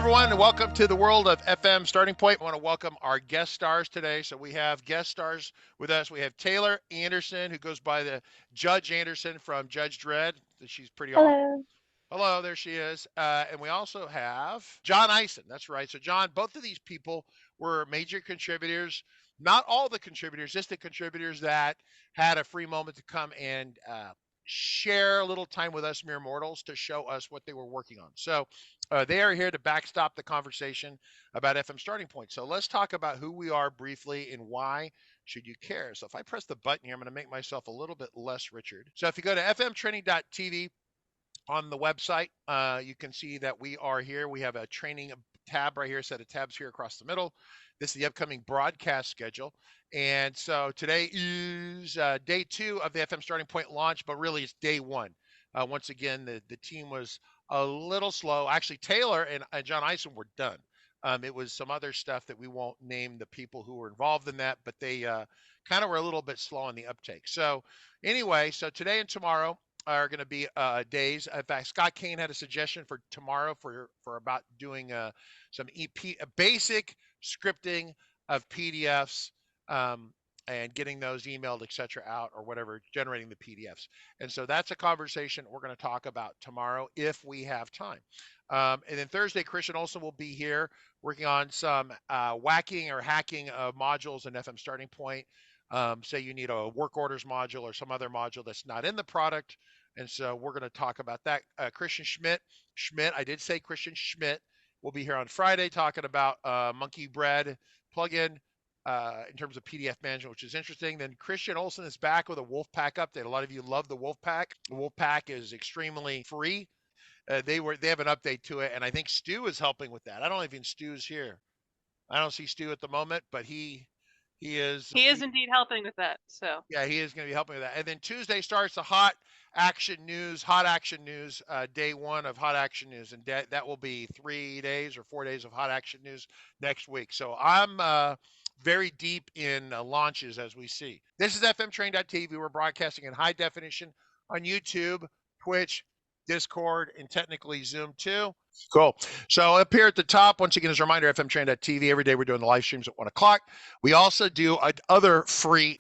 everyone, and welcome to the world of FM Starting Point. I want to welcome our guest stars today. So we have guest stars with us. We have Taylor Anderson, who goes by the Judge Anderson from Judge Dredd. She's pretty awesome. Hello. Hello, there she is. And we also have Jon Ison. That's right. So Jon, both of these people were major contributors. Not all the contributors, just the contributors that had a free moment to come and share a little time with us mere mortals to show us what they were working on. So they are here to backstop the conversation about FM Starting Point. So let's talk about who we are briefly and why should you care. So if I press the button here, I'm going to make myself a little bit less Richard. So if you go to fmtraining.tv on the website, you can see that we are here. We have a training tab right here, a set of tabs here across the middle. This is the upcoming broadcast schedule. And so today is day 2 of the FM Starting Point launch, but really it's day 1. Once again, the team was a little slow. Actually, Taylor and Jon Ison were done. It was some other stuff that we won't name the people who were involved in that, but they kind of were a little bit slow on the uptake. So anyway, so today and tomorrow are going to be days. In fact, Scott Kane had a suggestion for tomorrow for about doing some basic scripting of PDFs and getting those emailed, etc., out or whatever, generating the PDFs. And so that's a conversation we're going to talk about tomorrow if we have time. And then Thursday, Christian Olsen will be here working on some whacking or hacking of modules in FM Starting Point. Say you need a work orders module or some other module that's not in the product. And so we're going to talk about that. Christian Schmidt, I did say Christian Schmidt will be here on Friday talking about Monkey Bread plugin in terms of PDF management, which is interesting. Then Christian Olsen is back with a Wolfpack update. A lot of you love the Wolfpack. The Wolfpack is extremely free. They have an update to it, and I think Stu is helping with that. I don't know if Stu's here. I don't see Stu at the moment, but he is. He is indeed helping with that. So yeah, he is going to be helping with that. And then Tuesday starts the hot action news, day 1 of hot action news, and that will be 3 days or 4 days of hot action news next week. So I'm very deep in launches as we see. This is fmtrain.tv. We're broadcasting in high definition on YouTube, Twitch, Discord, and technically Zoom too. Cool. So up here at the top, once again, as a reminder, fmtrain.tv. Every day we're doing the live streams at 1 o'clock. We also do other free.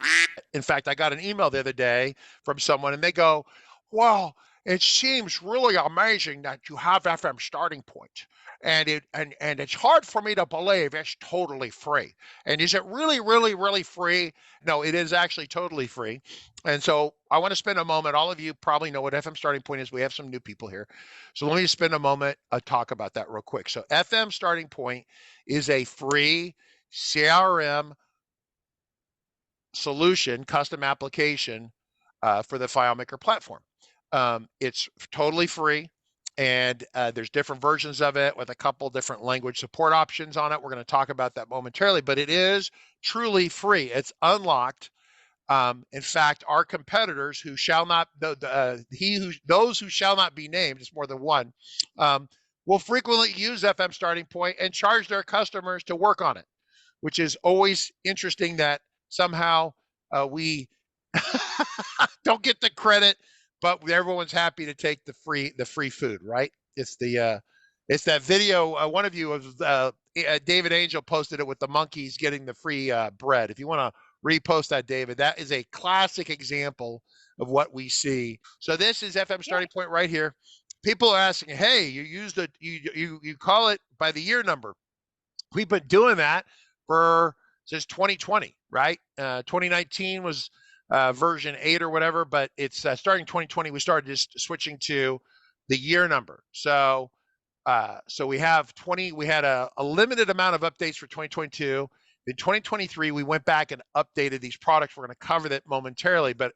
In fact, I got an email the other day from someone, and they go, "Well, it seems really amazing that you have FM Starting Point, and it's hard for me to believe it's totally free. And is it really, really, really free?" No, it is actually totally free. And so I want to spend a moment. All of you probably know what FM Starting Point is. We have some new people here. So let me spend a moment talk about that real quick. So FM Starting Point is a free CRM solution, custom application for the FileMaker platform. It's totally free, and there's different versions of it with a couple different language support options on it. We're going to talk about that momentarily, but it is truly free. It's unlocked. In fact, our competitors who shall not, those who shall not be named, it's more than one, will frequently use FM Starting Point and charge their customers to work on it, which is always interesting that somehow we don't get the credit, but everyone's happy to take the free food, right? It's that video. One of you was David Angel posted it with the monkeys getting the free bread. If you want to repost that, David, that is a classic example of what we see. So this is FM Starting Point right here. People are asking, hey, you use you call it by the year number. We've been doing that since 2020, right? 2019 was version 8 or whatever, but it's starting 2020. We started just switching to the year number. So we have 20. We had a limited amount of updates for 2022. In 2023, we went back and updated these products. We're going to cover that momentarily, but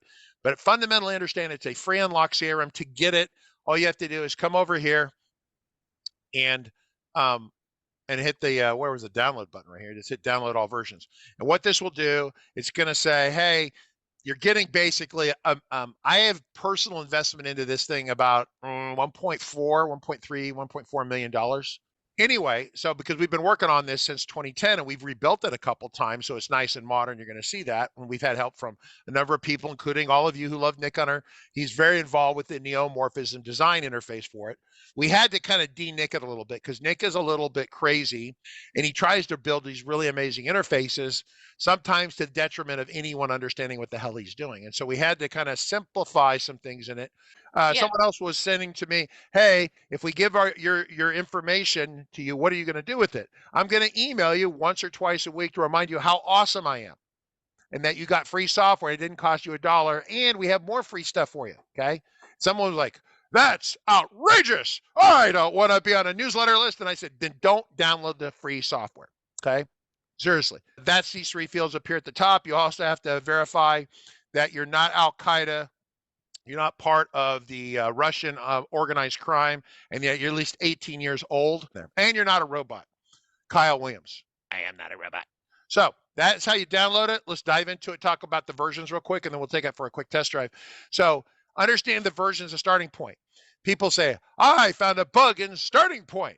fundamentally understand it's a free unlock CRM. To get it, all you have to do is come over here and hit the where was the download button right here? Just hit download all versions. And what this will do, it's going to say, hey, you're getting basically, I have personal investment into this thing about $1.3, $1.4 million. Anyway, so because we've been working on this since 2010 and we've rebuilt it a couple times, so it's nice and modern. You're going to see that. And we've had help from a number of people, including all of you who love Nick Hunter. He's very involved with the neomorphism design interface for it. We had to kind of de-Nick it a little bit because Nick is a little bit crazy and he tries to build these really amazing interfaces, sometimes to the detriment of anyone understanding what the hell he's doing. And so we had to kind of simplify some things in it. Yeah. Someone else was sending to me, hey, if we give your information to you, what are you going to do with it? I'm going to email you once or twice a week to remind you how awesome I am and that you got free software. It didn't cost you $1 and we have more free stuff for you. Okay. Someone was like, that's outrageous. I don't want to be on a newsletter list. And I said, then don't download the free software. Okay. Seriously. That's these 3 fields up here at the top. You also have to verify that you're not Al Qaeda. You're not part of the Russian organized crime, and yet you're at least 18 years old, and you're not a robot. Kyle Williams. I am not a robot. So that's how you download it. Let's dive into it, talk about the versions real quick, and then we'll take it for a quick test drive. So understand the versions of Starting Point. People say, I found a bug in Starting Point.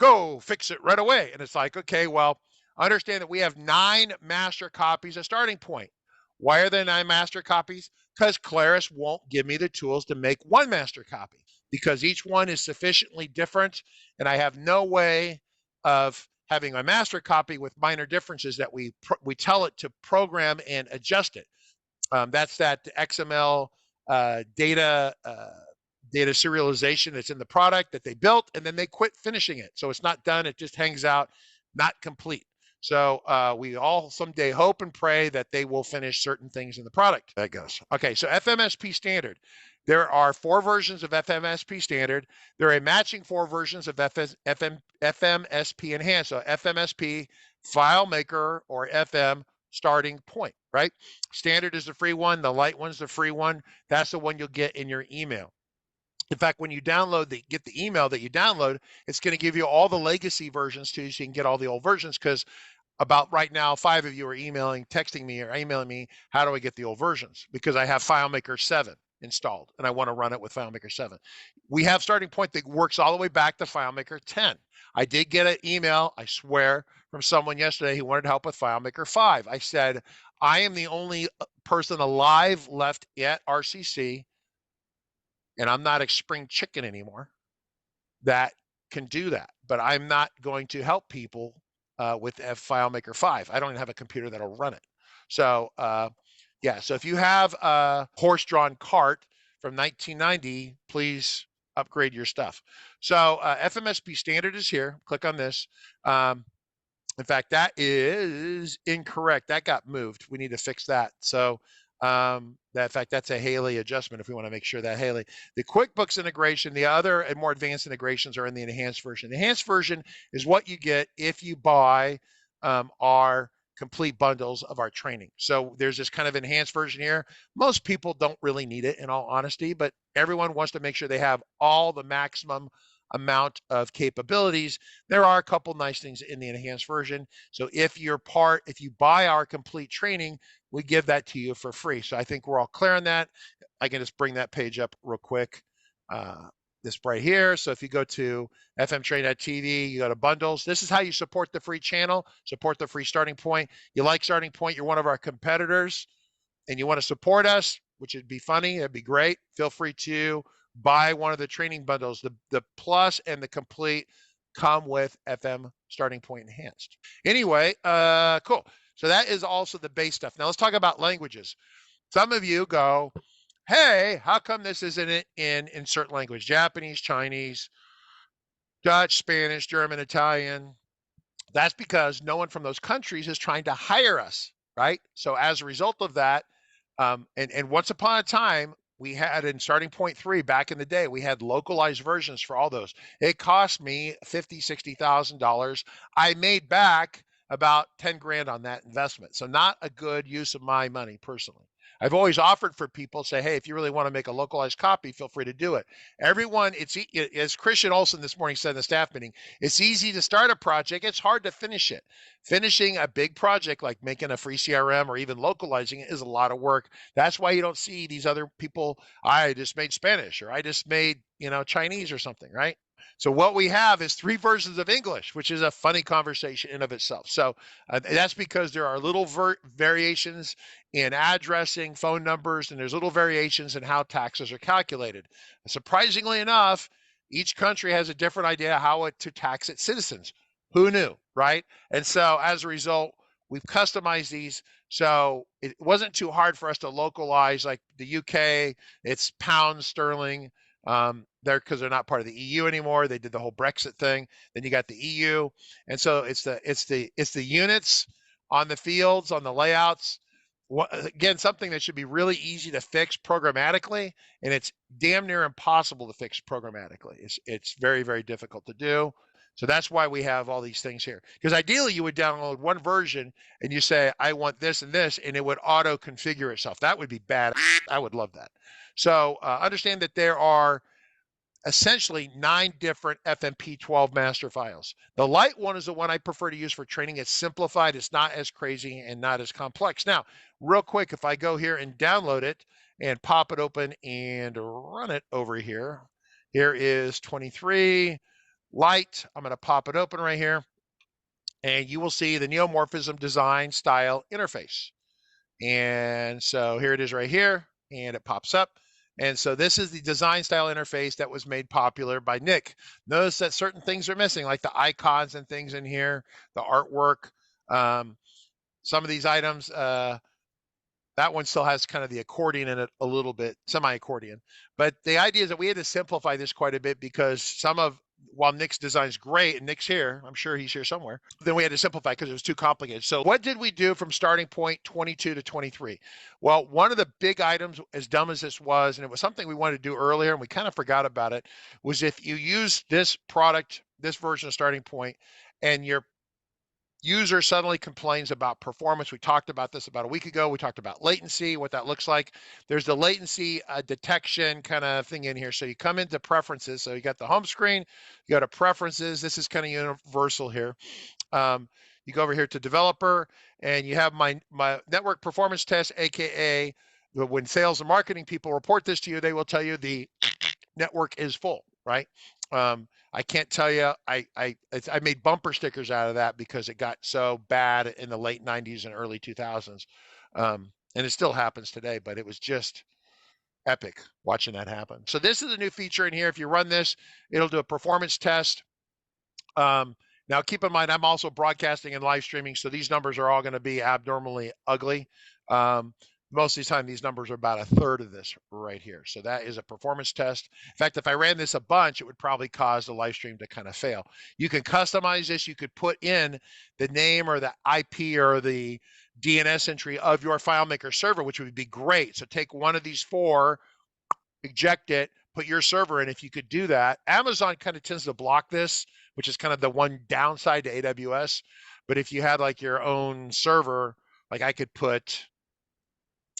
Go fix it right away. And it's like, okay, well, understand that we have 9 master copies of Starting Point. Why are there 9 master copies? Because Claris won't give me the tools to make 1 master copy because each one is sufficiently different and I have no way of having a master copy with minor differences that we tell it to program and adjust it. That's that XML data serialization that's in the product that they built and then they quit finishing it. So it's not done. It just hangs out, not complete. So we all someday hope and pray that they will finish certain things in the product. That goes. Okay, so FMSP standard. There are 4 versions of FMSP standard. There are matching 4 versions of FMSP enhanced. So FMSP, FileMaker, or FM Starting Point, right? Standard is the free one. The light one's the free one. That's the one you'll get in your email. In fact, when you get the email that you download, it's going to give you all the legacy versions too, so you can get all the old versions because about right now, 5 of you are texting me or emailing me, how do I get the old versions? Because I have FileMaker 7 installed and I want to run it with FileMaker 7. We have Starting Point that works all the way back to FileMaker 10. I did get an email, I swear, from someone yesterday who wanted help with FileMaker 5. I said, I am the only person alive left at RCC, and I'm not a spring chicken anymore, that can do that. But I'm not going to help people with FileMaker 5. I don't even have a computer that'll run it. So yeah, so if you have a horse-drawn cart from 1990, please upgrade your stuff. So FMSP standard is here. Click on this. In fact, that is incorrect. That got moved. We need to fix that. So in fact, that's a Haley adjustment if we want to make sure that Haley. The QuickBooks integration, the other and more advanced integrations are in the enhanced version. The enhanced version is what you get if you buy our complete bundles of our training. So there's this kind of enhanced version here. Most people don't really need it in all honesty, but everyone wants to make sure they have all the maximum amount of capabilities. There are a couple nice things in the enhanced version. So if you buy our complete training, we give that to you for free. So I think we're all clear on that. I can just bring that page up real quick. This right here. So if you go to fmtrain.tv, you go to bundles. This is how you support the free channel, support the free Starting Point. You like Starting Point, you're one of our competitors, and you want to support us, which would be funny, it'd be great. Feel free to buy one of the training bundles. The Plus and the Complete come with FM Starting Point Enhanced. Anyway, cool. So that is also the base stuff. Now let's talk about languages. Some of you go, hey, how come this isn't in insert language? Japanese, Chinese, Dutch, Spanish, German, Italian. That's because no one from those countries is trying to hire us, right? So as a result of that, and once upon a time, we had in Starting Point 3 back in the day, we had localized versions for all those. It cost me $50,000, $60,000. I made back about 10 grand on that investment. So not a good use of my money personally. I've always offered for people, say, hey, if you really want to make a localized copy, feel free to do it. Everyone, as Christian Olson this morning said in the staff meeting, it's easy to start a project. It's hard to finish it. Finishing a big project like making a free CRM or even localizing it is a lot of work. That's why you don't see these other people, I just made Spanish or I just made, Chinese or something, right? So what we have is 3 versions of English, which is a funny conversation in of itself. So that's because there are little variations in addressing, phone numbers, and there's little variations in how taxes are calculated. Surprisingly enough, each country has a different idea how to tax its citizens. Who knew, right? And so as a result, we've customized these. So it wasn't too hard for us to localize, like the UK, it's pounds sterling. They're because they're not part of the EU anymore. They did the whole Brexit thing. Then you got the EU, and so it's the units on the fields, on the layouts. Again, something that should be really easy to fix programmatically, and it's damn near impossible to fix programmatically. It's very, very difficult to do. So that's why we have all these things here. Because ideally, you would download one version and you say, I want this, and it would auto configure itself. That would be bad. I would love that. So understand that there are essentially 9 different FMP12 master files. The light one is the one I prefer to use for training. It's simplified. It's not as crazy and not as complex. Now, real quick, if I go here and download it and pop it open and run it over here, here is 23 light. I'm going to pop it open right here, and you will see the neomorphism design style interface. And so here it is right here, and it pops up. And so this is the design style interface that was made popular by Nick. Notice that certain things are missing, like the icons and things in here, the artwork. Some of these items, that one still has kind of the accordion in it a little bit, semi-accordion. But the idea is that we had to simplify this quite a bit because while Nick's design is great, and Nick's here, I'm sure he's here somewhere, then we had to simplify because it was too complicated. So what did we do from starting point 22 to 23? Well, one of the big items, as dumb as this was, and it was something we wanted to do earlier, and we kind of forgot about it, was if you use this product, this version of starting point, and your user suddenly complains about performance. We talked about this about a week ago. We talked about latency, what that looks like. There's the latency detection kind of thing in here. So you come into preferences. So you got the home screen, you go to preferences. This is kind of universal here. You go over here to developer, and you have my network performance test, AKA when sales and marketing people report this to you, they will tell you the network is full, right? I can't tell you, I made bumper stickers out of that because it got so bad in the late 90s and early 2000s. And it still happens today, but it was just epic watching that happen. So this is a new feature in here. If you run this, it'll do a performance test. Now keep in mind, I'm also broadcasting and live streaming, so these numbers are all going to be abnormally ugly. Most of the time, these numbers are about a third of this right here. So that is a performance test. In fact, if I ran this a bunch, it would probably cause the live stream to kind of fail. You can customize this. You could put in the name or the IP or the DNS entry of your FileMaker server, which would be great. So take one of these 4, eject it, put your server in. If you could do that, Amazon kind of tends to block this, which is kind of the one downside to AWS. But if you had like your own server, like I could put,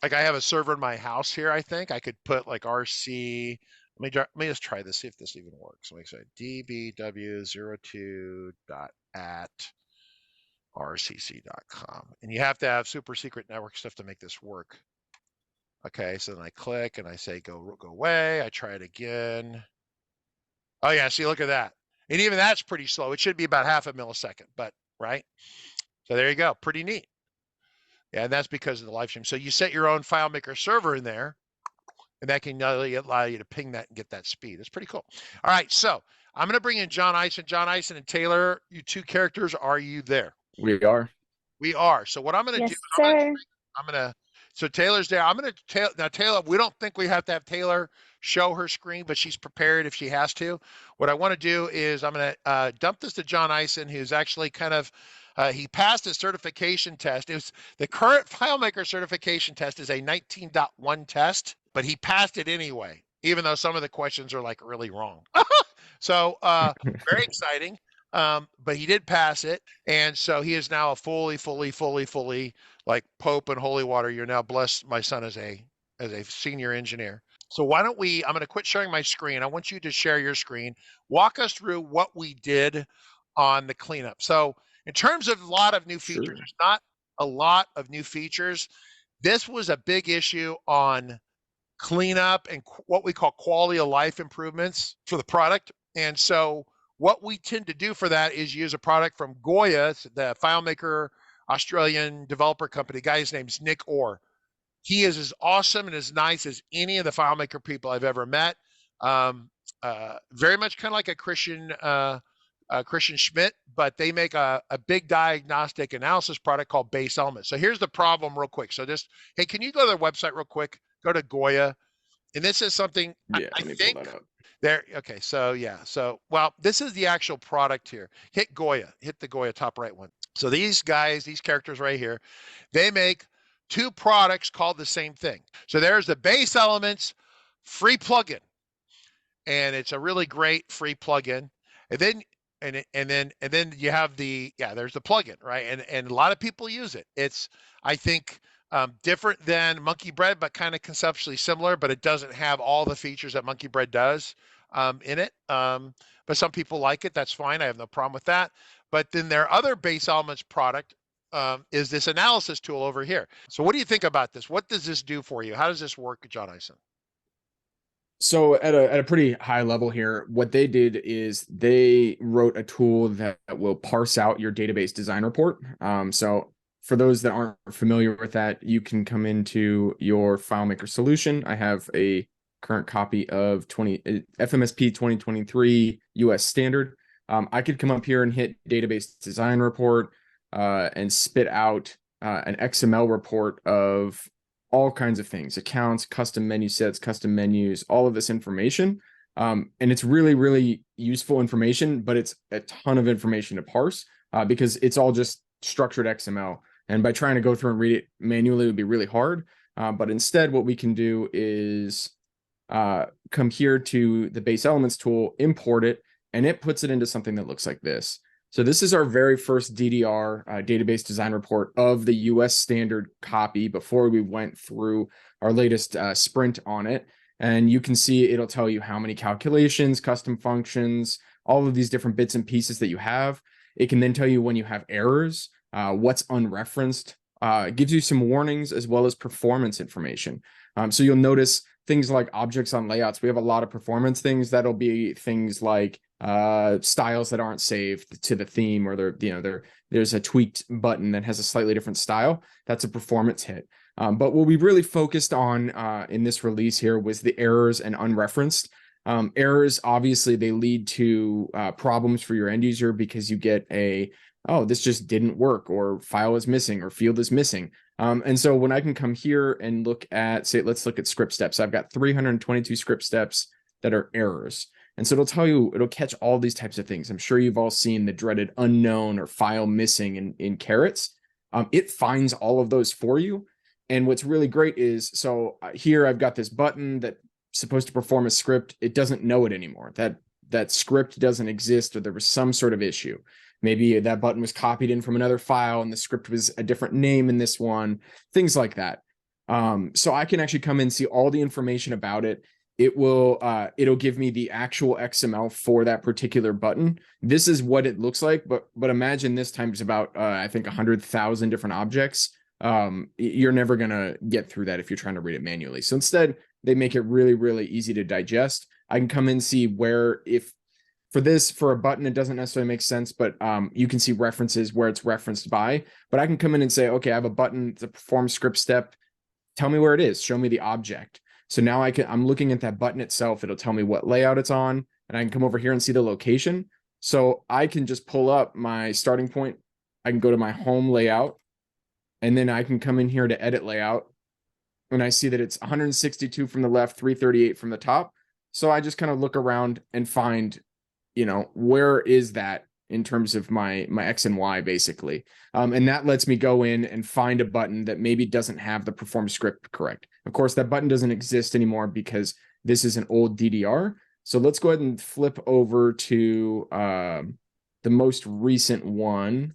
like I have a server in my house here, I think I could put like RC, let me just try this, see if this even works. Let me say dbw02.@rcc.com. And you have to have super secret network stuff to make this work. Okay, so then I click and I say go away. I try it again. Oh yeah, see, look at that. And even that's pretty slow. It should be about half a millisecond, but right? So there you go, pretty neat. Yeah, and that's because of the live stream. So you set your own FileMaker server in there, and that can allow you to ping that and get that speed. It's pretty cool. All right, so I'm going to bring in Jon Eisen. Jon Eisen and Taylor, you 2 characters, are you there? We are. We are. So what I'm going to do, so Taylor's there. Now Taylor, we don't think we have to have Taylor show her screen, but she's prepared if she has to. What I want to do is I'm going to dump this to Jon Eisen, who's actually kind of, he passed his certification test. It was the current FileMaker certification test is a 19.1 test, but he passed it anyway, even though some of the questions are like really wrong. So very exciting. But he did pass it, and so he is now a fully like Pope and holy water. You're now blessed, my son, as a senior engineer. So why don't I'm going to quit sharing my screen. I want you to share your screen. Walk us through what we did on the cleanup. So in terms of a lot of new features, Sure. there's not a lot of new features. This was a big issue on cleanup and what we call quality of life improvements for the product. And so what we tend to do for that is use a product from Goya, the FileMaker Australian developer company. Guy's name's Nick Orr. He is as awesome and as nice as any of the FileMaker people I've ever met. Very much kind of like a Christian Schmidt, but they make a big diagnostic analysis product called Base Elements. So here's the problem real quick. So just, hey, can you go to their website real quick? Go to Goya. And this is something Yeah, I let me think pull that up. there. Okay, so yeah, so well, this is the actual product here. Hit Goya, hit the Goya top right one. So these guys, these characters right here, they make two products called the same thing. So there's the Base Elements free plugin, and it's a really great free plugin. And then and then you have there's the plugin, right? And a lot of people use it. It's, I think, different than Monkey Bread, but kind of conceptually similar, but it doesn't have all the features that Monkey Bread does in it. But some people like it. That's fine. I have no problem with that. But then their other Base Elements product is this analysis tool over here. So what do you think about this? What does this do for you? How does this work, Jon Eisen? So at a pretty high level here, what they did is they wrote a tool that will parse out your database design report. So for those that aren't familiar with that, you can come into your FileMaker solution. I have a current copy of FMSP 2023 US standard. I could come up here and hit database design report and spit out an XML report of all kinds of things, accounts, custom menu sets, custom menus, all of this information. And it's really, really useful information, but it's a ton of information to parse because it's all just structured XML. And by trying to go through and read it manually would be really hard. But instead, what we can do is come here to the Base Elements tool, import it, and it puts it into something that looks like this. So this is our very first DDR database design report of the US standard copy before we went through our latest sprint on it. And you can see it'll tell you how many calculations, custom functions, all of these different bits and pieces that you have. It can then tell you when you have errors, what's unreferenced. It gives you some warnings as well as performance information. So you'll notice things like objects on layouts. We have a lot of performance things. That'll be things like styles that aren't saved to the theme, or there's a tweaked button that has a slightly different style. That's a performance hit. But what we really focused on in this release here was the errors and unreferenced. Errors, obviously, they lead to problems for your end user because you get oh, this just didn't work, or file is missing, or field is missing. And so when I can come here and look at, say, let's look at script steps. I've got 322 script steps that are errors. And so it'll tell you, it'll catch all these types of things. I'm sure you've all seen the dreaded unknown or file missing in carrots. It finds all of those for you. And what's really great is, so here I've got this button that's supposed to perform a script. It doesn't know it anymore. That script doesn't exist, or there was some sort of issue. Maybe that button was copied in from another file and the script was a different name in this one, things like that. So I can actually come in and see all the information about it. It'll give me the actual XML for that particular button. This is what it looks like, but imagine this times about I think 100,000 different objects. You're never gonna get through that if you're trying to read it manually. So instead, they make it really, really easy to digest. I can come in and see where, if for a button, it doesn't necessarily make sense, but you can see references where it's referenced by. But I can come in and say, okay, I have a button to perform script step. Tell me where it is. Show me the object. So now I'm looking at that button itself. It'll tell me what layout it's on, and I can come over here and see the location. So I can just pull up my starting point. I can go to my home layout, and then I can come in here to edit layout. And I see that it's 162 from the left, 338 from the top. So I just kind of look around and find, where is that in terms of my X and Y, basically. And that lets me go in and find a button that maybe doesn't have the perform script correct. Of course, that button doesn't exist anymore because this is an old DDR. So let's go ahead and flip over to the most recent one,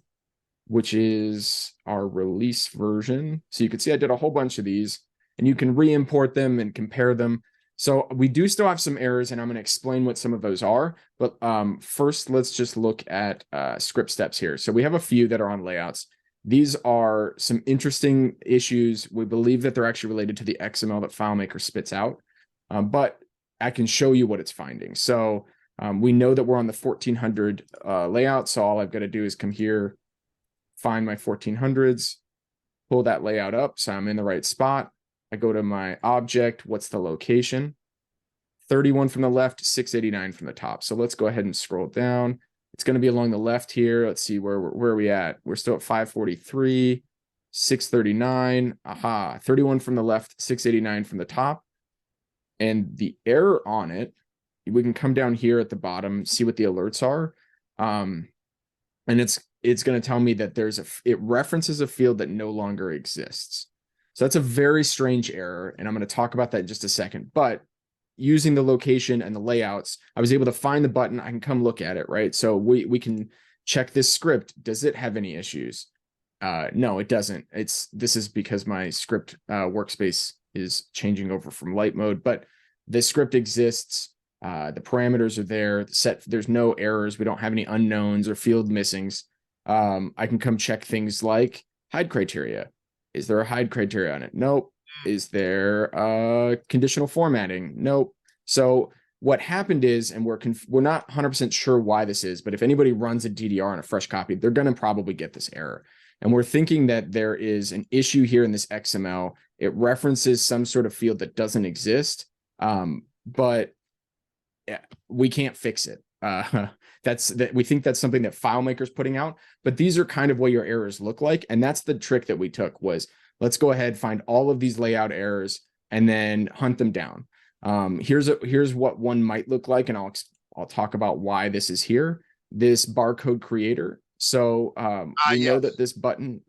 which is our release version. So you can see I did a whole bunch of these, and you can re-import them and compare them. So we do still have some errors, and I'm going to explain what some of those are. But first, let's just look at script steps here. So we have a few that are on layouts. These are some interesting issues. We believe that they're actually related to the XML that FileMaker spits out, but I can show you what it's finding. So We know that we're on the 1400 layout, so all I've got to do is come here, find my 1400s, pull that layout up so I'm in the right spot. I go to my object, what's the location? 31 from the left, 689 from the top. So let's go ahead and scroll down. It's going to be along the left here. Let's see where are we at. We're still at 543, 639. Aha, 31 from the left, 689 from the top. And the error on it, we can come down here at the bottom, see what the alerts are. And it's going to tell me that it references a field that no longer exists. So that's a very strange error, and I'm going to talk about that in just a second. But using the location and the layouts, I was able to find the button. I can come look at it, right? So we can check this script. Does it have any issues? No, it doesn't. This is because my script workspace is changing over from light mode, but the script exists. The parameters are there. There's no errors. We don't have any unknowns or field missings. I can come check things like hide criteria. Is there a hide criteria on it? Nope. Is there conditional formatting? Nope. So what happened is, and we're not 100% sure why this is, but if anybody runs a DDR on a fresh copy, they're going to probably get this error. And we're thinking that there is an issue here in this XML. It references some sort of field that doesn't exist, but we can't fix it. We think that's something that FileMaker's putting out, but these are kind of what your errors look like. And that's the trick that we took was, let's go ahead, find all of these layout errors and then hunt them down. Here's what one might look like. And I'll talk about why this is here, this barcode creator. So we know that this button,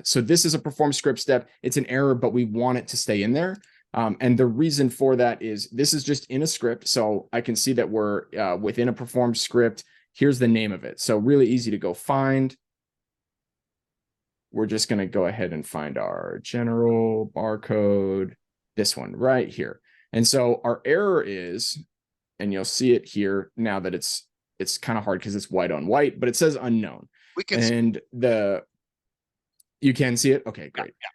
so this is a perform script step. It's an error, but we want it to stay in there. And the reason for that is this is just in a script. So I can see that we're within a perform script. Here's the name of it. So really easy to go find. We're just going to go ahead and find our general barcode, this one right here. And so our error is, and you'll see it here now that it's kind of hard because it's white on white, but it says unknown. We can and you can see it. Okay, great. Yeah.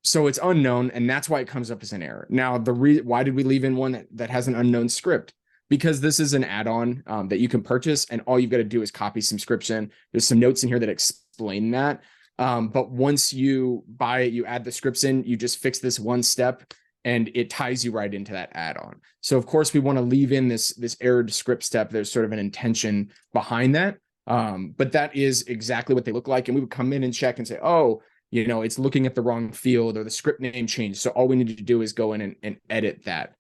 So it's unknown, and that's why it comes up as an error. Now, why did we leave in one that has an unknown script? Because this is an add-on that you can purchase, and all you've got to do is copy some scripts in. There's some notes in here that explain that. But once you buy it, you add the scripts in, you just fix this one step, and it ties you right into that add-on. So, of course, we want to leave in this errored script step. There's sort of an intention behind that. But that is exactly what they look like. And we would come in and check and say, oh, it's looking at the wrong field or the script name changed. So all we need to do is go in and edit that.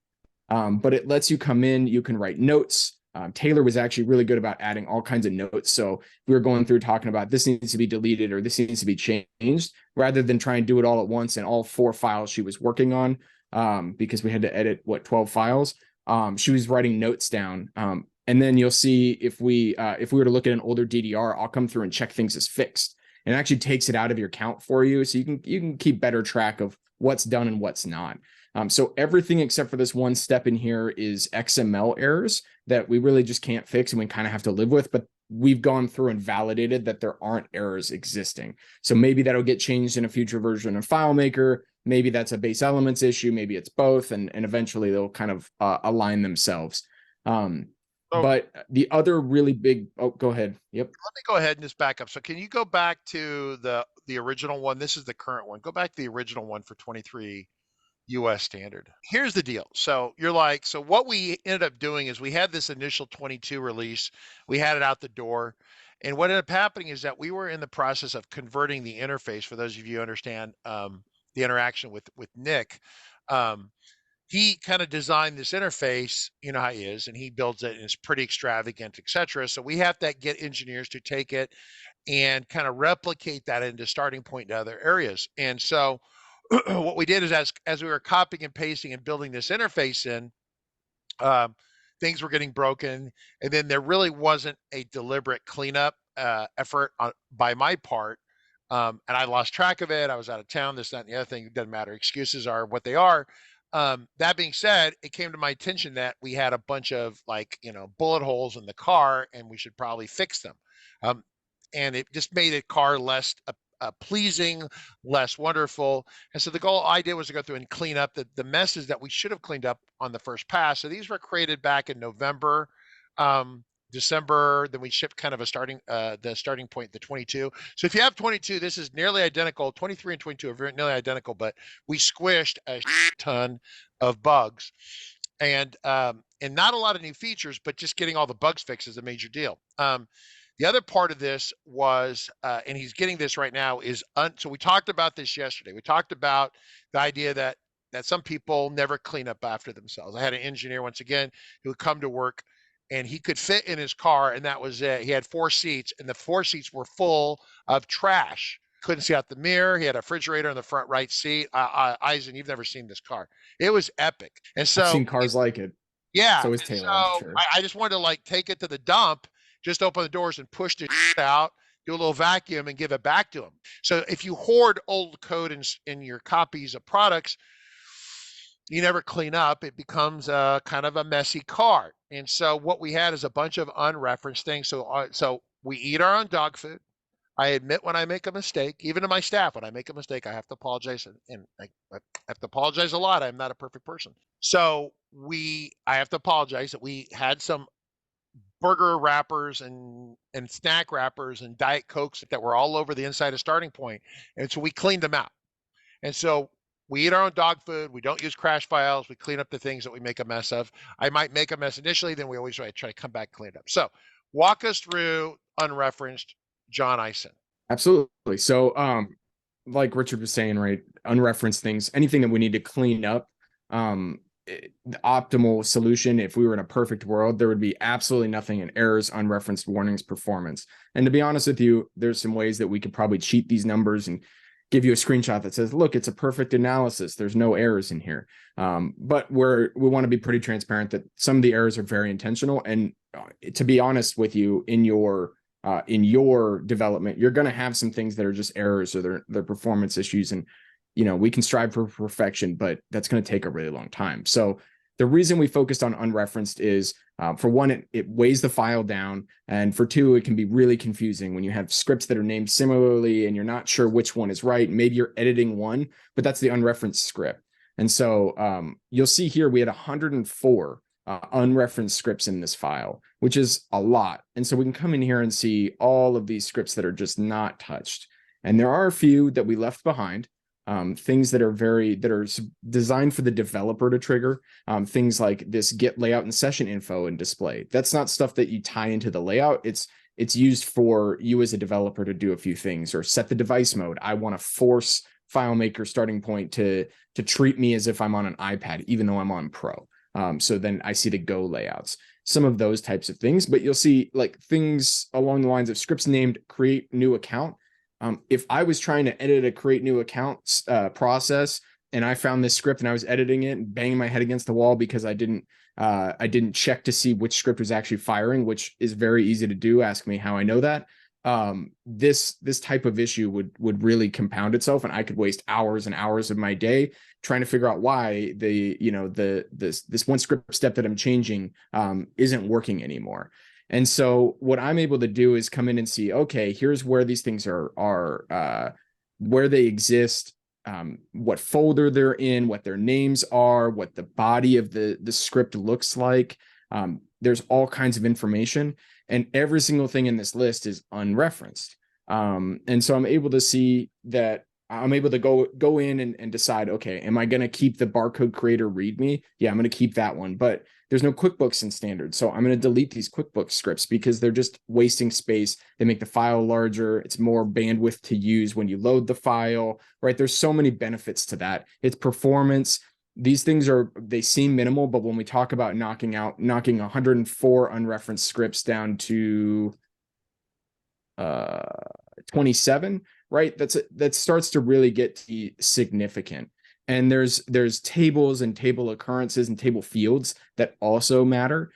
But it lets you come in, you can write notes. Taylor was actually really good about adding all kinds of notes. So we were going through talking about this needs to be deleted or this needs to be changed, rather than try and do it all at once in all 4 files she was working on, because we had to edit 12 files. She was writing notes down. And then you'll see if we were to look at an older DDR, I'll come through and check things as fixed. And it actually takes it out of your count for you, so you can keep better track of what's done and what's not. So everything except for this one step in here is XML errors that we really just can't fix and we kind of have to live with. But we've gone through and validated that there aren't errors existing. So maybe that'll get changed in a future version of FileMaker. Maybe that's a base elements issue. Maybe it's both, and eventually they'll kind of align themselves. But the other really big, go ahead. Yep. Let me go ahead and just back up. So can you go back to the original one? This is the current one. Go back to the original one for 23 US standard. Here's the deal. So you're like, so what we ended up doing is we had this initial 22 release. We had it out the door. And what ended up happening is that we were in the process of converting the interface. For those of you who understand the interaction with Nick, he kind of designed this interface, you know how he is, and he builds it and it's pretty extravagant, etc. So we have to get engineers to take it and kind of replicate that into starting point to other areas. And so what we did is as we were copying and pasting and building this interface in, things were getting broken. And then there really wasn't a deliberate cleanup effort by my part. And I lost track of it. I was out of town, this, that, and the other thing. It doesn't matter. Excuses are what they are. That being said, it came to my attention that we had a bunch of bullet holes in the car and we should probably fix them. And it just made a car less pleasing, less wonderful. And so the goal I did was to go through and clean up the messes that we should have cleaned up on the first pass. So these were created back in November, December. Then we shipped kind of a the starting point, the 22. So if you have 22, this is nearly identical. 23 and 22 are very nearly identical, but we squished a ton of bugs. And not a lot of new features, but just getting all the bugs fixed is a major deal. The other part of this was, and he's getting this right now, is so we talked about this yesterday. We talked about the idea that some people never clean up after themselves. I had an engineer, once again, who would come to work and he could fit in his car, and that was it. He had 4 seats, and the 4 seats were full of trash. Couldn't see out the mirror. He had a refrigerator in the front right seat. Eisen, you've never seen this car. It was epic. And so I've seen cars like it. yeah. So is Taylor, I'm sure. I just wanted to like take it to the dump, just open the doors and push the out, do a little vacuum and give it back to him. So if you hoard old code in your copies of products, you never clean up, it becomes a kind of a messy car. And so what we had is a bunch of unreferenced things. So we eat our own dog food. I admit when I make a mistake, even to my staff, when I make a mistake, I have to apologize, and I have to apologize a lot. I'm not a perfect person. So I have to apologize that we had some burger wrappers and snack wrappers and Diet Cokes that were all over the inside of Starting Point. And so we cleaned them out. And so we eat our own dog food. We don't use crash files. We clean up the things that we make a mess of. I might make a mess initially, then we always try to come back and clean it up. So walk us through unreferenced, Jon Eisen. Absolutely. So, like Richard was saying, right, unreferenced things, anything that we need to clean up, the optimal solution, if we were in a perfect world, there would be absolutely nothing in errors, unreferenced, warnings, performance. And to be honest with you, there's some ways that we could probably cheat these numbers and give you a screenshot that says, look, it's a perfect analysis. There's no errors in here. But we want to be pretty transparent that some of the errors are very intentional. And to be honest with you, in your development, you're going to have some things that are just errors or they're performance issues. And, we can strive for perfection, but that's going to take a really long time. So the reason we focused on unreferenced is, for one, it weighs the file down. And for two, it can be really confusing when you have scripts that are named similarly and you're not sure which one is right. Maybe you're editing one, but that's the unreferenced script. And so you'll see here, we had 104 unreferenced scripts in this file, which is a lot. And so we can come in here and see all of these scripts that are just not touched. And there are a few that we left behind. Things that are designed for the developer to trigger, things like this get layout and session info and display. That's not stuff that you tie into the layout. It's used for you as a developer to do a few things or set the device mode. I want to force FileMaker Starting Point to treat me as if I'm on an iPad, even though I'm on Pro. So then I see the Go layouts, some of those types of things, but you'll see like things along the lines of scripts named create new account. If I was trying to edit a create new account process and I found this script and I was editing it and banging my head against the wall because I didn't check to see which script was actually firing, which is very easy to do. Ask me how I know that. This type of issue would really compound itself, and I could waste hours and hours of my day trying to figure out why this one script step that I'm changing isn't working anymore. And so what I'm able to do is come in and see, okay, here's where these things are where they exist, what folder they're in, what their names are, what the body of the script looks like. There's all kinds of information, and every single thing in this list is unreferenced. And so I'm able to see that I'm able to go in and decide, okay, am I going to keep the barcode creator README? Yeah, I'm going to keep that one, but there's no QuickBooks in standard. So I'm going to delete these QuickBooks scripts because they're just wasting space. They make the file larger. It's more bandwidth to use when you load the file, right? There's so many benefits to that. It's performance. These things they seem minimal, but when we talk about knocking 104 unreferenced scripts down to 27, right? That starts to really get to be significant. And there's tables and table occurrences and table fields that also matter.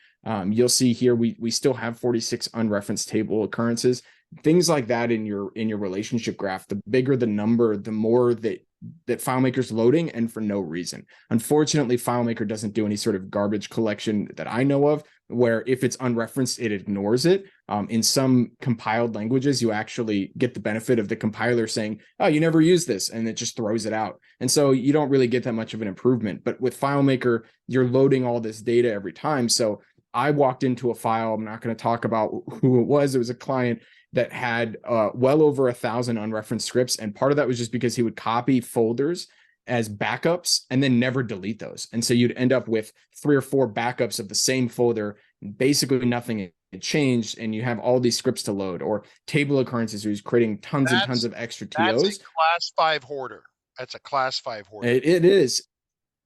You'll see here we still have 46 unreferenced table occurrences. Things like that in your relationship graph. The bigger the number, the more that FileMaker's loading, and for no reason. Unfortunately, FileMaker doesn't do any sort of garbage collection that I know of, where if it's unreferenced, it ignores it. In some compiled languages, you actually get the benefit of the compiler saying, oh, you never use this, and it just throws it out. And so you don't really get that much of an improvement. But with FileMaker, you're loading all this data every time. So I walked into a file. I'm not going to talk about who it was. It was a client that had well over 1,000 unreferenced scripts. And part of that was just because he would copy folders as backups and then never delete those. And so you'd end up with 3 or 4 backups of the same folder, basically nothing had changed, and you have all these scripts to load, or table occurrences where he's creating tons and tons of extra TOs. That's a class 5 hoarder. That's a class 5 hoarder. It is.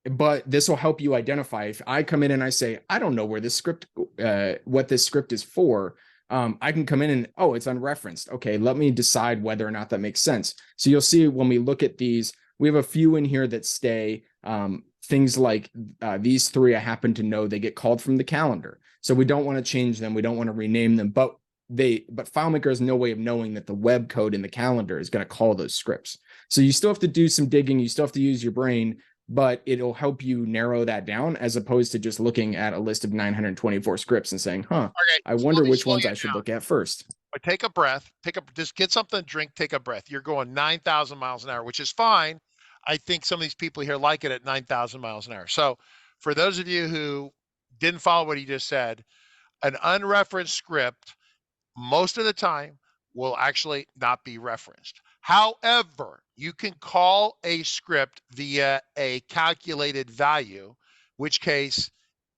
But this will help you identify. If I come in and I say, I don't know where this script, what this script is for, I can come in and, oh, it's unreferenced. Okay, let me decide whether or not that makes sense. So you'll see when we look at these, we have a few in here that stay. Things like these 3, I happen to know they get called from the calendar. So we don't want to change them. We don't want to rename them, but FileMaker has no way of knowing that the web code in the calendar is going to call those scripts. So you still have to do some digging. You still have to use your brain, but it'll help you narrow that down as opposed to just looking at a list of 924 scripts and saying, huh, okay, I wonder which ones I should look at first. But take a breath, just get something to drink, take a breath. You're going 9,000 miles an hour, which is fine. I think some of these people here like it at 9,000 miles an hour. So for those of you who didn't follow what he just said, an unreferenced script most of the time will actually not be referenced. However, you can call a script via a calculated value, which case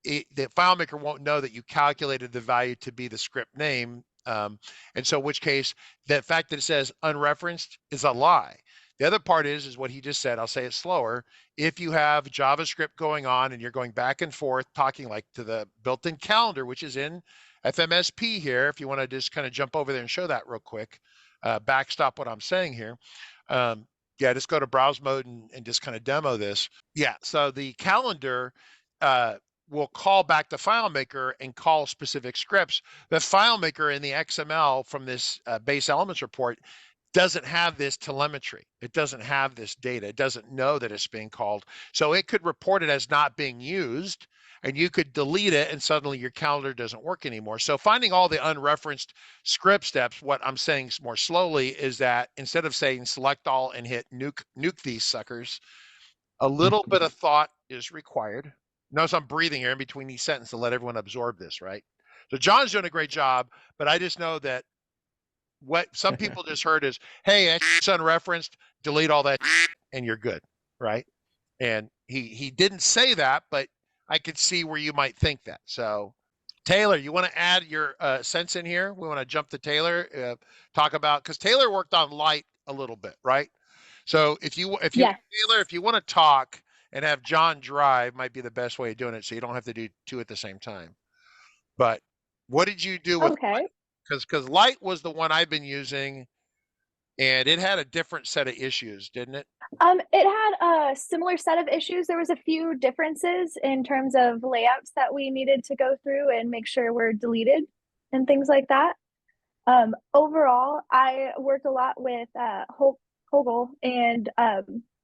the FileMaker won't know that you calculated the value to be the script name. And so in which case, the fact that it says unreferenced is a lie. The other part is what he just said. I'll say it slower. If you have JavaScript going on and you're going back and forth talking like to the built-in calendar, which is in FMSP here, if you want to just kind of jump over there and show that real quick, backstop what I'm saying here. Yeah, just go to browse mode and just kind of demo this. Yeah, so the calendar will call back to FileMaker and call specific scripts. The FileMaker in the XML from this base elements report doesn't have this telemetry. It doesn't have this data. It doesn't know that it's being called. So it could report it as not being used, and you could delete it and suddenly your calendar doesn't work anymore. So finding all the unreferenced script steps, what I'm saying more slowly is that instead of saying select all and hit nuke these suckers, a little bit of thought is required. Notice I'm breathing here in between these sentences to let everyone absorb this, right? So John's doing a great job, but I just know that what some people just heard is, hey, it's unreferenced, delete all that and you're good, right? And he didn't say that, but I could see where you might think that. So Taylor, you want to add your sense in here? We want to jump to Taylor, talk about, because Taylor worked on Light a little bit, right? So if you Taylor, if you want to talk and have John drive, might be the best way of doing it, so you don't have to do 2 at the same time. But what did you do with Light? Because Light was the one I've been using, and it had a different set of issues, didn't it? It had a similar set of issues. There was a few differences in terms of layouts that we needed to go through and make sure were deleted and things like that. Overall, I worked a lot with Hogel, and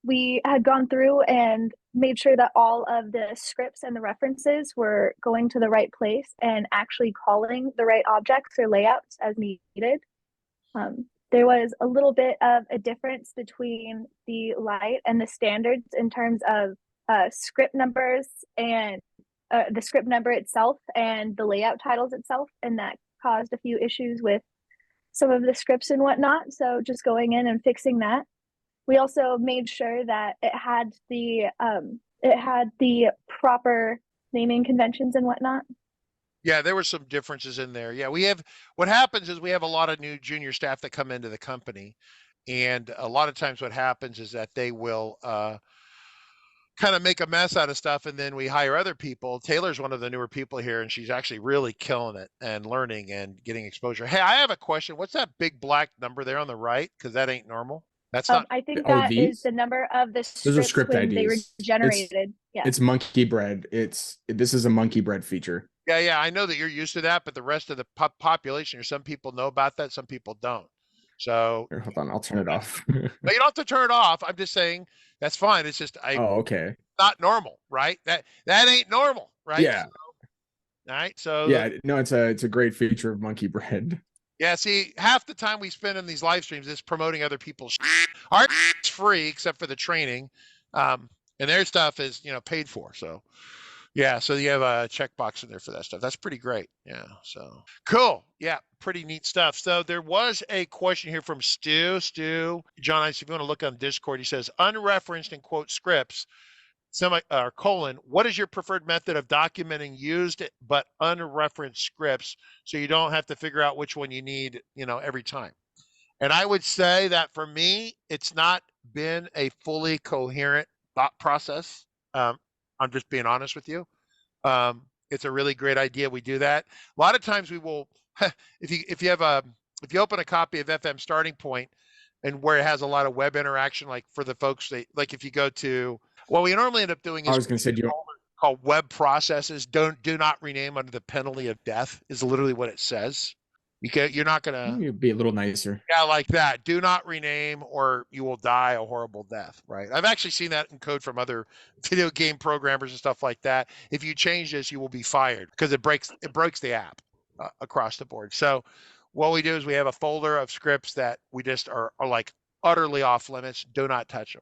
we had gone through and made sure that all of the scripts and the references were going to the right place and actually calling the right objects or layouts as needed. There was a little bit of a difference between the Light and the standards in terms of script numbers and the script number itself and the layout titles itself, and that caused a few issues with some of the scripts and whatnot. So just going in and fixing that. We also made sure that it had the proper naming conventions and whatnot. Yeah, there were some differences in there. Yeah, what happens is we have a lot of new junior staff that come into the company, and a lot of times what happens is that they will kind of make a mess out of stuff, and then we hire other people. Taylor's one of the newer people here, and she's actually really killing it and learning and getting exposure. Hey, I have a question. What's that big black number there on the right? Because that ain't normal. That's not. I think that is the number of the scripts. Those are script when IDs. They were generated. It's monkey bread. This is a monkey bread feature. Yeah, I know that you're used to that, but the rest of the population, some people know about that, some people don't. So here, hold on, I'll turn it off. No, you don't have to turn it off. I'm just saying that's fine. It's just okay. Not normal, right? That ain't normal, right? Yeah. All right. So Yeah, no, it's a great feature of Monkey Bread. yeah, see, half the time we spend in these live streams is promoting other people's. Our it's free except for the training, and their stuff is paid for. So yeah, so you have a checkbox in there for that stuff. That's pretty great. Yeah, so cool. Yeah, pretty neat stuff. So there was a question here from Stu. John, if you want to look on Discord, he says unreferenced and quote scripts colon, what is your preferred method of documenting used but unreferenced scripts so you don't have to figure out which one you need, every time? And I would say that for me, it's not been a fully coherent thought process. I'm just being honest with you. It's a really great idea. We do that. A lot of times we will, if you open a copy of FM Starting Point and where it has a lot of web interaction, like for the folks like if you go to, what we normally end up doing I is was going to say, called web processes. Do not rename under the penalty of death is literally what it says. You're not gonna you'd be a little nicer. yeah, like that. Do not rename or you will die a horrible death, right? I've actually seen that in code from other video game programmers and stuff like that. If you change this, you will be fired because it breaks the app across the board. So what we do is we have a folder of scripts that we just are like utterly off limits. Do not touch them.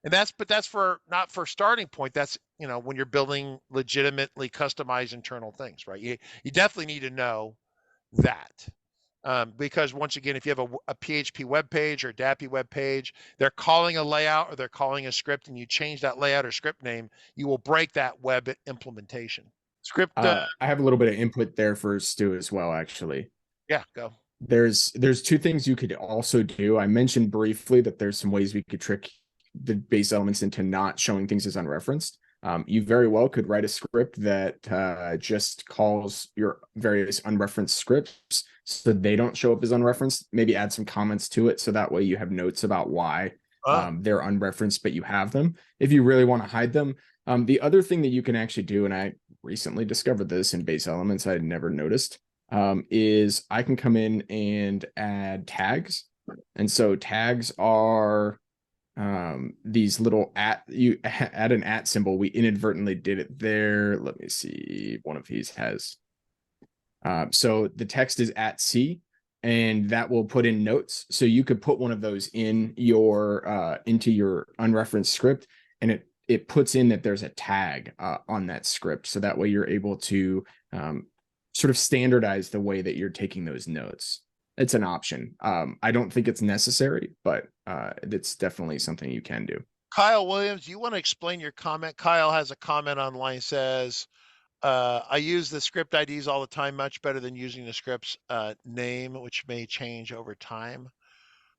And that's for not for Starting Point. That's when you're building legitimately customized internal things, right? You definitely need to know that. Because once again, if you have a PHP web page or a DAPI web page, they're calling a layout or they're calling a script and you change that layout or script name, you will break that web implementation. Script. I have a little bit of input there for Stu as well, actually. Yeah, go. There's two things you could also do. I mentioned briefly that there's some ways we could trick the base elements into not showing things as unreferenced. You very well could write a script that just calls your various unreferenced scripts so they don't show up as unreferenced. Maybe add some comments to it so that way you have notes about why they're unreferenced, but you have them if you really want to hide them. The other thing that you can actually do, and I recently discovered this in base elements, I had never noticed, is I can come in and add tags. And so tags are these little you add an @ symbol. We inadvertently did it there. Let me see. One of these has. So the text is @C, and that will put in notes. So you could put one of those in your into your unreferenced script, and it puts in that there's a tag on that script. So that way you're able to sort of standardize the way that you're taking those notes. It's an option. I don't think it's necessary, but it's definitely something you can do. Kyle Williams, you want to explain your comment? Kyle has a comment online, says, I use the script IDs all the time, much better than using the script's name, which may change over time.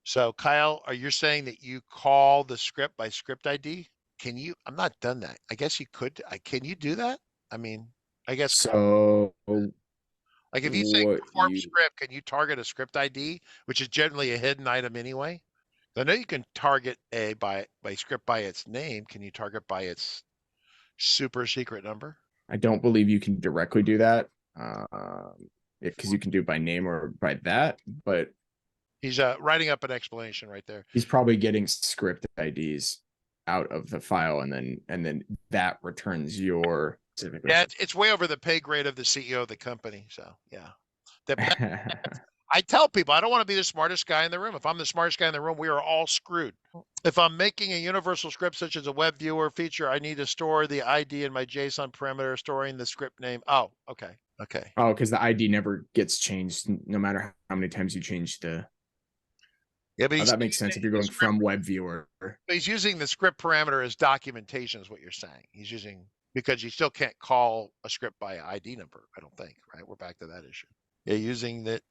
So Kyle, are you saying that you call the script by script ID? Can you? I'm not done that. I guess you could. Can you do that? I mean, I guess so. Like if you say perform script, can you target a script ID, which is generally a hidden item anyway? I know you can target by script by its name. Can you target by its super secret number? I don't believe you can directly do that because you can do it by name or by that, but he's writing up an explanation right there. He's probably getting script IDs out of the file, and then that returns your specific. Yeah, it's way over the pay grade of the CEO of the company. So yeah, I tell people I don't want to be the smartest guy in the room. If I'm the smartest guy in the room, we are all screwed. If I'm making a universal script such as a web viewer feature, I need to store the ID in my JSON parameter, storing the script name. Oh, okay. Oh, because the ID never gets changed no matter how many times you change the. Yeah, but that makes sense if you're going from web viewer. But he's using the script parameter as documentation is what you're saying. He's using, because you still can't call a script by ID number, I don't think, right? We're back to that issue. Yeah, using the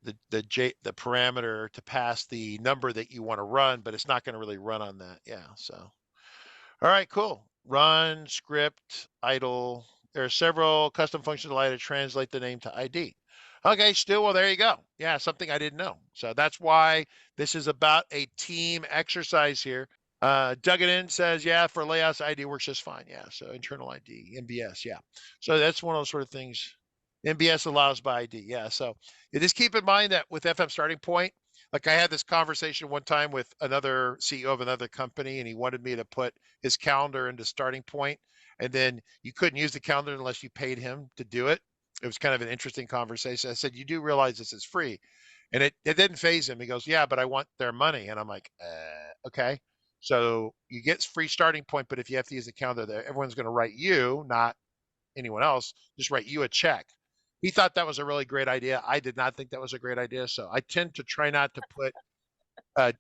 parameter to pass the number that you want to run, but it's not going to really run on that. Yeah, so. All right, cool. Run, script, idle. There are several custom functions allowed to translate the name to ID. Okay, Stu, well, there you go. Yeah, something I didn't know. So that's why this is about a team exercise here. Dug it in says, yeah, for layouts, ID works just fine. Yeah, so internal ID, MBS, yeah. So that's one of those sort of things. MBS allows by ID, yeah. So just keep in mind that with FM Starting Point, like I had this conversation one time with another CEO of another company, and he wanted me to put his calendar into Starting Point, and then you couldn't use the calendar unless you paid him to do it. It was kind of an interesting conversation. I said, you do realize this is free? And it didn't faze him. He goes, yeah, but I want their money. And I'm like, okay. So you get free starting point, but if you have to use the counter there, everyone's going to write you, not anyone else, just write you a check. He thought that was a really great idea. I did not think that was a great idea. So I tend to try not to put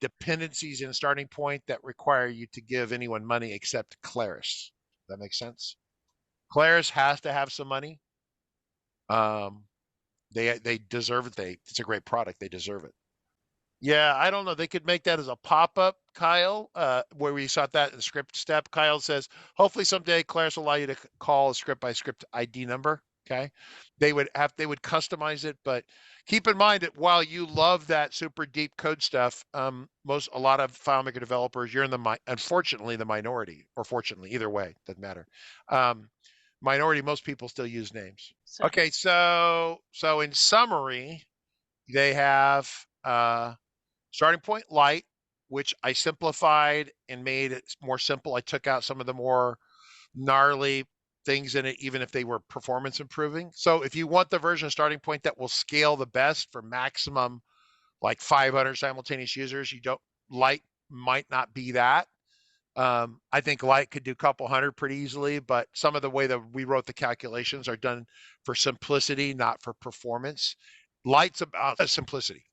dependencies in starting point that require you to give anyone money except Claris. That makes sense. Claris has to have some money. They deserve it. It's a great product. They deserve it. Yeah, I don't know. They could make that as a pop-up, Kyle, where we saw that in the script step. Kyle says, hopefully someday Claris will allow you to call a script by script ID number. Okay. They would customize it, but keep in mind that while you love that super deep code stuff, a lot of FileMaker developers, you're in unfortunately the minority, or fortunately, either way, doesn't matter. Minority, most people still use names. Okay, so in summary, they have starting point light, which I simplified and made it more simple. I took out some of the more gnarly things in it, even if they were performance improving. So if you want the version of starting point that will scale the best for maximum like 500 simultaneous users, light might not be that. I think light could do a couple hundred pretty easily, but some of the way that we wrote the calculations are done for simplicity, not for performance. Light's about simplicity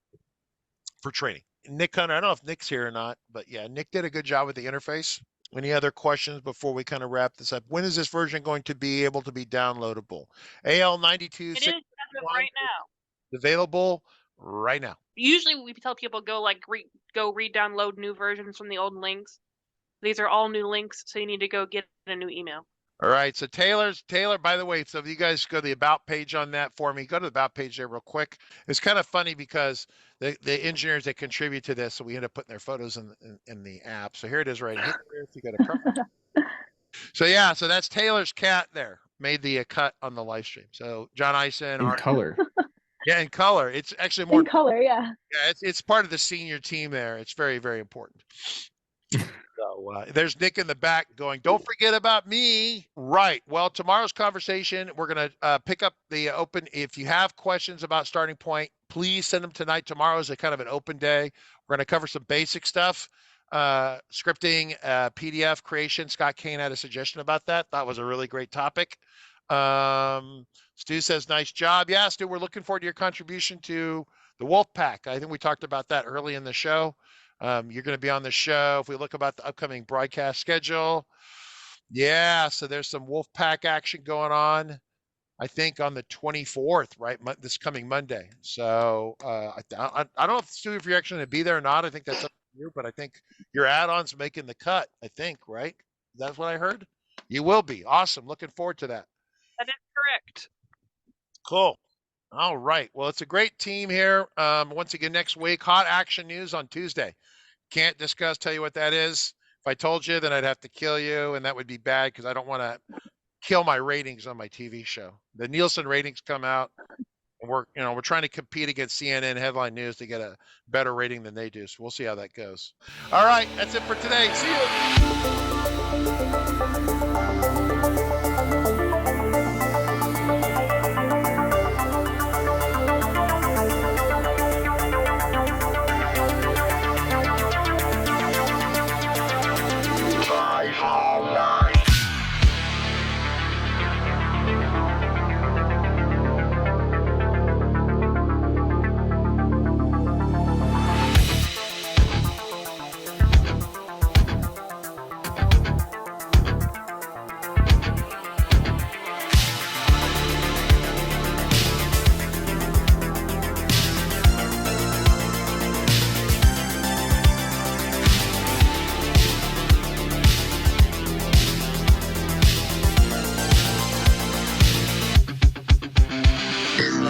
for training. Nick Hunter, I don't know if Nick's here or not, but yeah, Nick did a good job with the interface. Any other questions before we kind of wrap this up? When is this version going to be able to be downloadable? AL92. It is right now. Available right now. Usually we tell people go re-download new versions from the old links. These are all new links, so you need to go get a new email. All right. So Taylor, by the way, so if you guys go to the About page on that for me, go to the About page there real quick. It's kind of funny because the engineers that contribute to this, so we end up putting their photos in the app. So here it is right here. If you go to so yeah, so that's Taylor's cat there. Made the cut on the live stream. So Jon Eisen. In color. Yeah, in color. It's actually more. In color, yeah. Yeah, it's part of the senior team there. It's very, very important. So there's Nick in the back going, don't forget about me. Right. Well, tomorrow's conversation, we're going to pick up the open. If you have questions about starting point, please send them tonight. Tomorrow is a kind of an open day. We're going to cover some basic stuff, scripting, PDF creation. Scott Kane had a suggestion about that. That was a really great topic. Stu says, nice job. Yeah, Stu, we're looking forward to your contribution to the Wolf Pack. I think we talked about that early in the show. You're going to be on the show. If we look about the upcoming broadcast schedule, yeah, so there's some Wolfpack action going on, I think on the 24th, right? This coming Monday. So I don't know if Stu, if you're actually going to be there or not. I think that's up to you, but I think your add-on's making the cut, I think, right? That's what I heard. You will be. Awesome. Looking forward to that. That is correct. Cool. All right. Well, it's a great team here. Once again, next week, hot action news on Tuesday. Can't tell you what that is. If I told you, then I'd have to kill you, and that would be bad because I don't want to kill my ratings on my TV show. The Nielsen ratings come out, and we're trying to compete against CNN headline news to get a better rating than they do. So we'll see how that goes. All right, that's it for today. See you.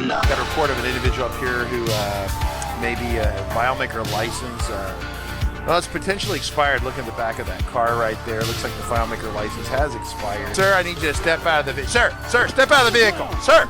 Got a report of an individual up here who may be a FileMaker license. Well, it's potentially expired. Look at the back of that car right there. Looks like the FileMaker license has expired. Sir, I need you to step out of the vehicle. Sir, step out of the vehicle. Sir.